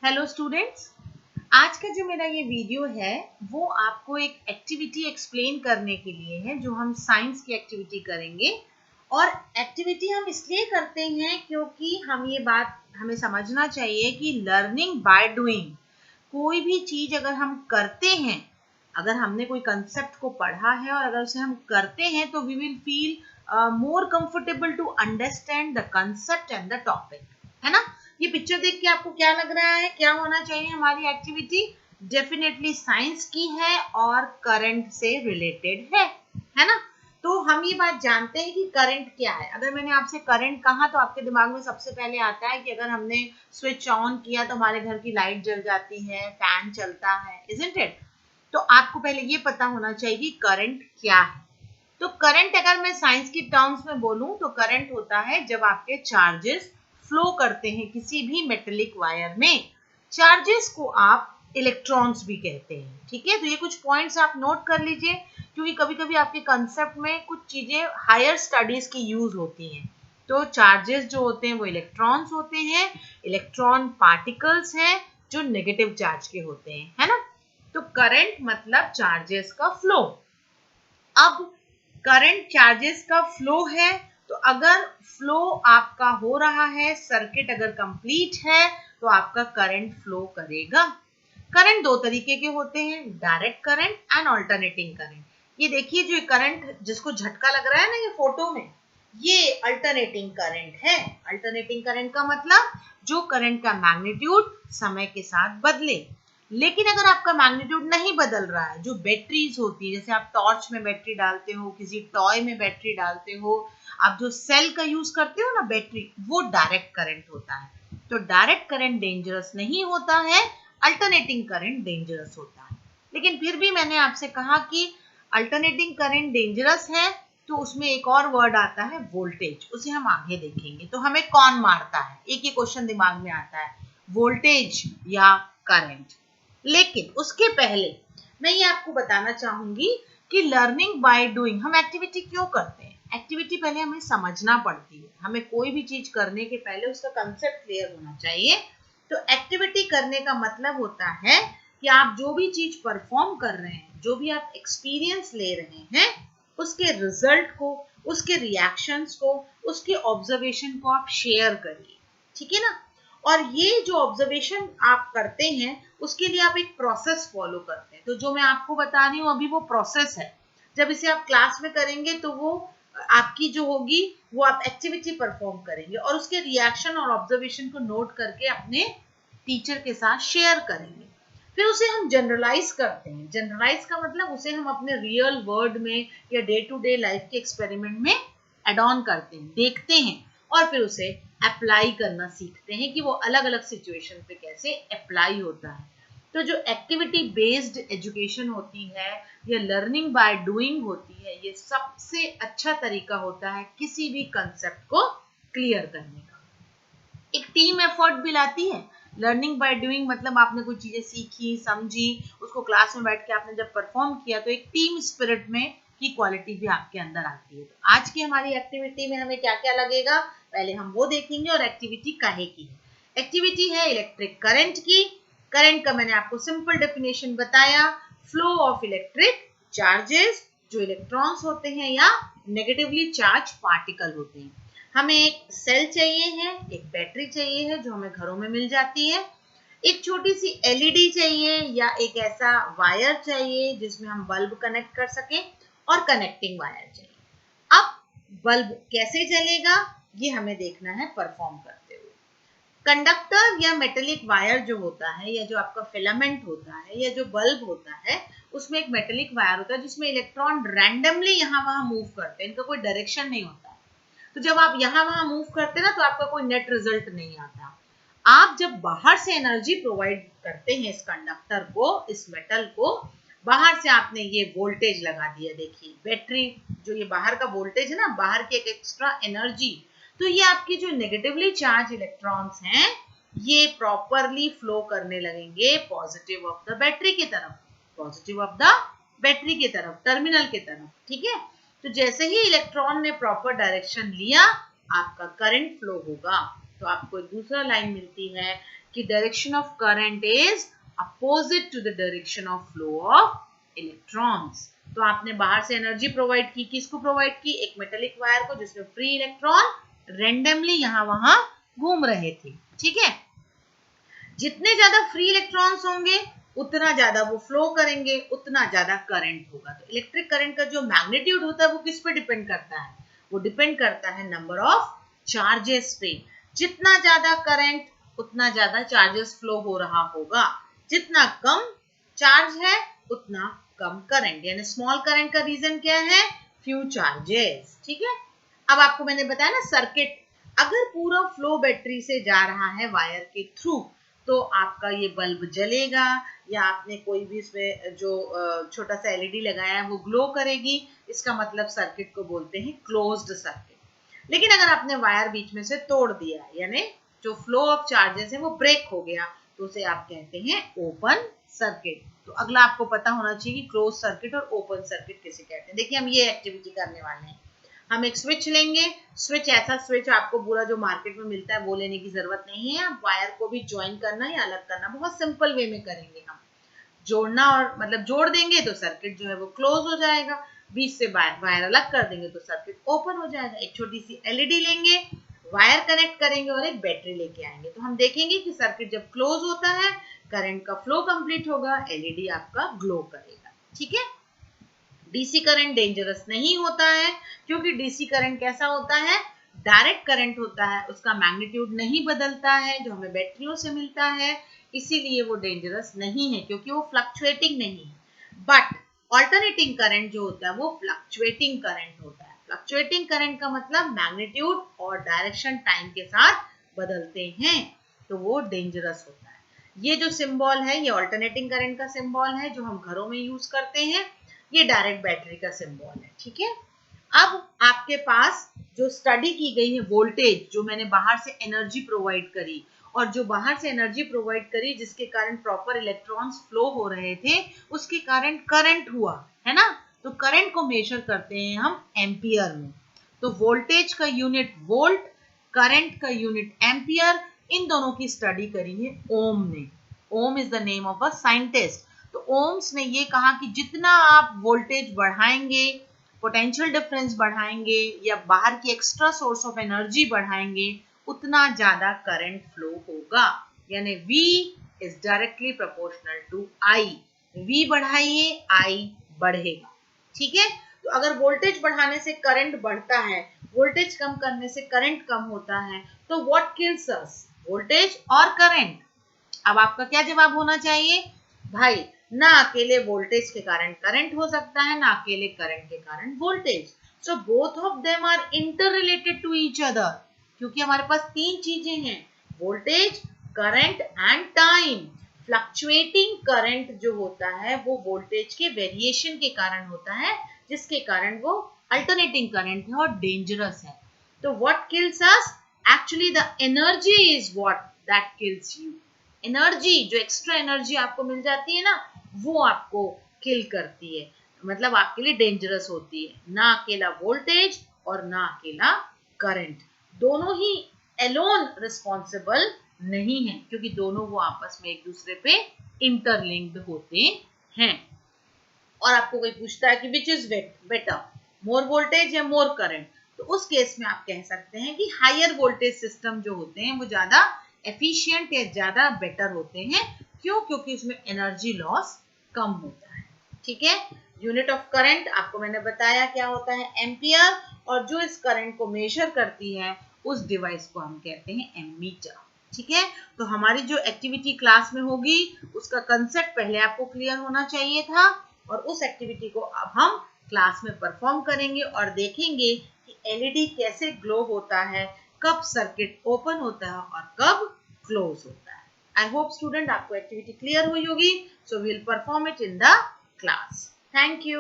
Hello students, आज का जो मेरा ये वीडियो है वो आपको एक एक्टिविटी एक्सप्लेन करने के लिए है जो हम साइंस की एक्टिविटी करेंगे। और एक्टिविटी हम इसलिए करते हैं क्योंकि हम ये बात हमें समझना चाहिए कि लर्निंग बाय डूइंग, कोई भी चीज अगर हम करते हैं, अगर हमने कोई कंसेप्ट को पढ़ा है और अगर उसे हम करते हैं तो we will feel more comfortable to understand the concept and the topic, है ना। ये पिक्चर देख के आपको क्या लग रहा है, क्या होना चाहिए हमारी एक्टिविटी? डेफिनेटली साइंस की है और करंट से रिलेटेड है ना। तो हम ये बात जानते हैं कि करंट क्या है। अगर मैंने आपसे करंट कहा तो आपके दिमाग में सबसे पहले आता है कि अगर हमने स्विच ऑन किया तो हमारे घर की लाइट जल जाती है, फैन चलता है, इजंट इट? तो आपको पहले ये पता होना चाहिए कि करंट क्या है। तो करंट अगर मैं साइंस की टर्म्स में बोलूं तो करंट होता है जब आपके चार्जेस फ्लो करते हैं किसी भी मेटेलिक वायर में। चार्जेस को आप इलेक्ट्रॉन्स भी कहते हैं, ठीक है। तो ये कुछ पॉइंट्स आप नोट कर लीजिए क्योंकि कभी कभी आपके कंसेप्ट में कुछ चीजें हायर स्टडीज की यूज होती हैं। तो चार्जेस जो होते हैं वो इलेक्ट्रॉन्स होते हैं, इलेक्ट्रॉन पार्टिकल्स हैं जो नेगेटिव चार्ज के होते हैं, है ना। तो करंट मतलब चार्जेस का फ्लो। अब करंट चार्जेस का फ्लो है, तो अगर फ्लो आपका हो रहा है, सर्किट अगर कंप्लीट है तो आपका करंट फ्लो करेगा। करंट दो तरीके के होते हैं, direct current and alternating current. ये देखिए जो करंट जिसको झटका लग रहा है ना ये फोटो में, ये अल्टरनेटिंग करंट है। अल्टरनेटिंग करंट का मतलब जो करंट का मैग्नीट्यूड समय के साथ बदले। लेकिन अगर आपका मैग्नीट्यूड नहीं बदल रहा है, जो बैटरीज होती है, जैसे आप टॉर्च में बैटरी डालते हो, किसी टॉय में बैटरी डालते हो, आप जो सेल का यूज करते हो ना बैटरी, वो डायरेक्ट करंट होता है। तो डायरेक्ट करंट डेंजरस नहीं होता है, अल्टरनेटिंग करंट डेंजरस होता है। लेकिन फिर भी मैंने आपसे कहा कि अल्टरनेटिंग करंट डेंजरस है तो उसमें एक और वर्ड आता है वोल्टेज, उसे हम आगे देखेंगे। तो हमें कौन मारता है, एक ही क्वेश्चन दिमाग में आता है, वोल्टेज या करंट। लेकिन उसके पहले मैं ये आपको बताना चाहूंगी कि लर्निंग बाय डूइंग हम एक्टिविटी क्यों करते हैं। एक्टिविटी पहले हमें समझना पड़ती है, हमें कोई भी चीज करने के पहले उसका कंसेप्ट क्लियर होना चाहिए। तो एक्टिविटी करने का मतलब होता है कि आप जो भी चीज परफॉर्म कर रहे हैं, जो भी आप एक्सपीरियंस ले रहे हैं, उसके रिजल्ट को, उसके रिएक्शंस को, उसके ऑब्जर्वेशन को आप शेयर करिए, ठीक है ना। और ये जो ऑब्जर्वेशन आप करते हैं उसके लिए आप एक प्रोसेस फॉलो करते हैं। तो जो मैं आपको बता रही हूँ अभी वो प्रोसेस है। जब इसे आप क्लास में करेंगे तो वो आपकी जो होगी वो आप एक्टिविटी परफॉर्म करेंगे और उसके रिएक्शन और ऑब्जर्वेशन को नोट करके अपने टीचर के साथ शेयर करेंगे। फिर उसे हम जनरलाइज करते हैं। जनरलाइज का मतलब उसे हम अपने रियल वर्ल्ड में या डे टू डे लाइफ के एक्सपेरिमेंट में एड ऑन करते हैं, देखते हैं और फिर उसे अप्लाई करना सीखते हैं कि वो अलग अलग सिचुएशन पे कैसे अप्लाई होता है। तो जो एक्टिविटी बेस्ड एजुकेशन होती है या लर्निंग बाय डूइंग होती है, ये सबसे अच्छा तरीका होता है किसी भी कंसेप्ट को क्लियर करने का। एक टीम एफर्ट भी लाती है। लर्निंग बाय डूइंग मतलब आपने कुछ चीजें सीखी, समझी, उसको क्लास में बैठ के आपने जब परफॉर्म किया तो एक टीम स्पिरिट में की क्वालिटी भी आपके अंदर आती है। तो आज की हमारी एक्टिविटी में हमें क्या क्या लगेगा, पहले हम वो देखेंगे। और एक्टिविटी काहे की है? एक्टिविटी है इलेक्ट्रिक करंट की। करंट का मैंने आपको सिंपल डेफिनेशन बताया, फ्लो ऑफ इलेक्ट्रिक चार्जेस, जो इलेक्ट्रॉन्स होते हैं या नेगेटिवली चार्ज पार्टिकल होते हैं। हमें एक सेल चाहिए है, एक बैटरी चाहिए है जो हमें घरों में मिल जाती है, एक छोटी सी एलईडी चाहिए या एक ऐसा वायर चाहिए जिसमें हम बल्ब कनेक्ट कर सकें और कनेक्टिंग वायर चाहिए। अब बल्ब कैसे जलेगा ये हमें देखना है परफॉर्म करते हुए। कंडक्टर या मेटेलिक वायर जो होता है या जो आपका फिलामेंट होता है या जो बल्ब होता है, उसमें एक मेटेलिक वायर होता है जिसमें इलेक्ट्रॉन रैंडमली यहाँ वहां मूव करते हैं, इनका कोई डायरेक्शन नहीं होता। तो जब आप यहाँ वहां मूव करते ना तो आपका कोई नेट रिजल्ट नहीं आता। आप जब बाहर से एनर्जी प्रोवाइड करते हैं इस कंडक्टर को, इस मेटल को, बाहर से आपने ये वोल्टेज लगा दिया, देखिए बैटरी जो ये बाहर का वोल्टेज है ना, बाहर की एक एक्स्ट्रा एनर्जी, तो ये आपकी जो नेगेटिवली चार्ज इलेक्ट्रॉन्स हैं ये प्रॉपरली फ्लो करने लगेंगे पॉजिटिव ऑफ द बैटरी की तरफ, पॉजिटिव ऑफ द बैटरी की तरफ, टर्मिनल की तरफ, ठीक है। तो जैसे ही इलेक्ट्रॉन ने प्रॉपर डायरेक्शन लिया आपका करंट फ्लो होगा। तो आपको एक दूसरा लाइन मिलती है कि direction of current is opposite to the direction of flow of electrons. तो आपने बाहर से एनर्जी प्रोवाइड की, किसको प्रोवाइड की? एक मेटेलिक वायर को, जिसमें फ्री इलेक्ट्रॉन रेंडमली यहां वहां घूम रहे थे। ठीक है, जितने ज्यादा फ्री इलेक्ट्रॉन्स होंगे उतना ज्यादा वो फ्लो करेंगे, उतना ज्यादा करंट होगा। तो इलेक्ट्रिक करंट का जो मैग्नीट्यूड होता है वो किस पे डिपेंड करता है? वो डिपेंड करता है नंबर ऑफ चार्जेस पे। जितना ज्यादा करंट उतना ज्यादा चार्जेस फ्लो हो रहा होगा, जितना कम चार्ज है उतना कम करंट, यानी स्मॉल करंट का रीजन क्या है? Few charges. ठीक है, अब आपको मैंने बताया ना सर्किट, अगर पूरा फ्लो बैटरी से जा रहा है वायर के थ्रू तो आपका ये बल्ब जलेगा, या आपने कोई भी इसमें जो छोटा सा एलईडी लगाया है वो ग्लो करेगी, इसका मतलब सर्किट को बोलते हैं क्लोज्ड सर्किट। लेकिन अगर आपने वायर बीच में से तोड़ दिया, यानी जो फ्लो ऑफ चार्जेस है वो ब्रेक हो गया, तो उसे आप कहते हैं ओपन सर्किट। तो अगला आपको पता होना चाहिए कि क्लोज सर्किट और ओपन सर्किट किसे कहते हैं। देखिए हम ये एक्टिविटी करने वाले हैं। हम एक स्विच लेंगे, स्विच ऐसा स्विच आपको पूरा जो मार्केट में मिलता है वो लेने की जरूरत नहीं है। आप वायर को भी ज्वाइन करना या अलग करना बहुत सिंपल वे में करेंगे। हम जोड़ना और मतलब जोड़ देंगे तो सर्किट जो है वो क्लोज हो जाएगा, बीच से वायर अलग कर देंगे तो सर्किट ओपन हो जाएगा। एक छोटी सी एलईडी लेंगे, वायर कनेक्ट करेंगे और एक बैटरी लेके आएंगे, तो हम देखेंगे कि सर्किट जब क्लोज होता है करंट का फ्लो कंप्लीट होगा, एलईडी आपका ग्लो करेगा। ठीक है, डीसी करंट डेंजरस नहीं होता है, क्योंकि डीसी करंट कैसा होता है? डायरेक्ट करंट होता है, उसका मैग्नीट्यूड नहीं बदलता है जो हमें बैटरियों से मिलता है, इसीलिए वो डेंजरस नहीं है, क्योंकि वो फ्लक्चुएटिंग नहीं है। बट ऑल्टरनेटिंग करंट जो होता है वो फ्लक्चुएटिंग करंट होता है। फ्लक्चुएटिंग करंट का मतलब मैग्नीट्यूड और डायरेक्शन टाइम के साथ बदलते हैं, तो वो डेंजरस होता है। ये जो सिंबल है ये ऑल्टरनेटिंग करंट का सिंबल है जो हम घरों में यूज करते हैं, ये डायरेक्ट बैटरी का सिंबल है। ठीक है, अब आपके पास जो स्टडी की गई है वोल्टेज, जो मैंने बाहर से एनर्जी प्रोवाइड करी, और जो बाहर से एनर्जी प्रोवाइड करी जिसके कारण प्रॉपर इलेक्ट्रॉन्स फ्लो हो रहे थे, उसके कारण करंट हुआ है ना। तो करंट को मेजर करते हैं हम एम्पियर में। तो वोल्टेज का यूनिट वोल्ट, करंट का यूनिट एम्पियर, इन दोनों की स्टडी करी है ओम ने। Ohm is the name of a scientist. तो ओम्स ने ये कहा कि जितना आप वोल्टेज बढ़ाएंगे, पोटेंशियल डिफरेंस बढ़ाएंगे या बाहर की एक्स्ट्रा सोर्स ऑफ एनर्जी बढ़ाएंगे, उतना ज्यादा करंट फ्लो होगा, यानी V is directly proportional to I। V बढ़ाइए I बढ़ेगा। ठीक है, तो अगर वोल्टेज बढ़ाने से करंट बढ़ता है, वोल्टेज कम करने से करंट कम होता है, तो व्हाट किल्स अस? वोल्टेज और करंट। अब आपका क्या जवाब होना चाहिए? भाई ना अकेले वोल्टेज के कारण करंट हो सकता है, ना अकेले करंट के कारण voltage. So both of them are interrelated to each other, क्योंकि हमारे पास तीन चीजें हैं, voltage, current and time. Fluctuating current जो होता है वो वोल्टेज के वेरिएशन के कारण होता है, जिसके कारण वो अल्टरनेटिंग करंट है और डेंजरस है। तो what kills us? Actually the energy is what that kills you. Energy, जो एक्स्ट्रा एनर्जी आपको मिल जाती है ना, वो आपको किल करती है, मतलब आपके लिए डेंजरस होती है, ना अकेला वोल्टेज और ना अकेला करंट। दोनों ही एलोन रिस्पॉन्सिबल नहीं है, क्योंकि दोनों वो आपस में एक दूसरे पे इंटरलिंक्ड होते हैं। और आपको कोई पूछता है कि which is better, more voltage या मोर करंट, तो उस केस में आप कह सकते हैं कि हायर वोल्टेज सिस्टम जो होते हैं वो ज्यादा एफिशिएंट या ज्यादा बेटर होते हैं। क्यों? क्योंकि उसमें एनर्जी लॉस कम होता है। ठीक है, यूनिट ऑफ करंट आपको मैंने बताया क्या होता है, एम्पियर, और जो इस करंट को मेजर करती है उस डिवाइस को हम कहते हैं एमीटर। ठीक है, तो हमारी जो एक्टिविटी क्लास में होगी उसका कंसेप्ट पहले आपको क्लियर होना चाहिए था, और उस एक्टिविटी को अब हम क्लास में परफॉर्म करेंगे और देखेंगे कि एलईडी कैसे ग्लो होता है, कब सर्किट ओपन होता है और कब क्लोज होता है। आई होप स्टूडेंट आपको एक्टिविटी क्लियर हुई होगी, so we will perform it in the class. Thank you.